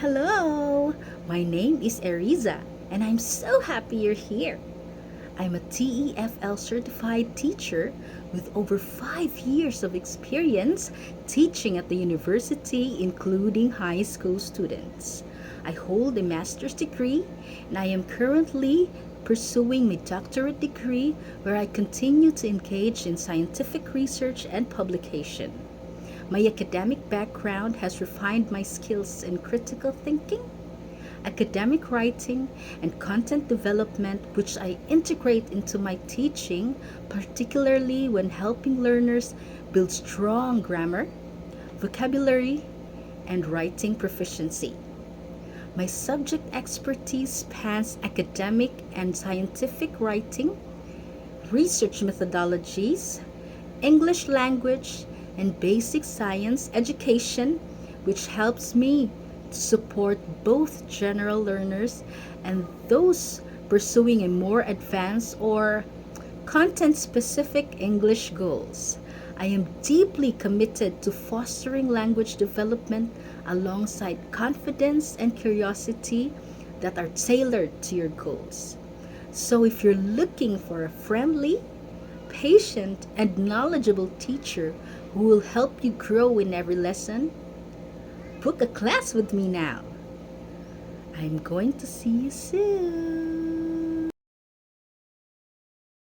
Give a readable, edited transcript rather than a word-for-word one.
Hello, my name is Eriza, and I'm so happy you're here. I'm a TEFL certified teacher with over 5 years of experience teaching at the university, including high school students. I hold a master's degree, and I am currently pursuing my doctorate degree where I continue to engage in scientific research and publication. My academic background has refined my skills in critical thinking, academic writing, and content development, which I integrate into my teaching, particularly when helping learners build strong grammar, vocabulary, and writing proficiency. My subject expertise spans academic and scientific writing, research methodologies, English language, and basic science education, which helps me to support both general learners and those pursuing a more advanced or content specific English goals. I am deeply committed to fostering language development alongside confidence and curiosity that are tailored to your goals. So, if you're looking for a friendly, patient, and knowledgeable teacher who will help you grow in every lesson, book a class with me now. I'm going to see you soon.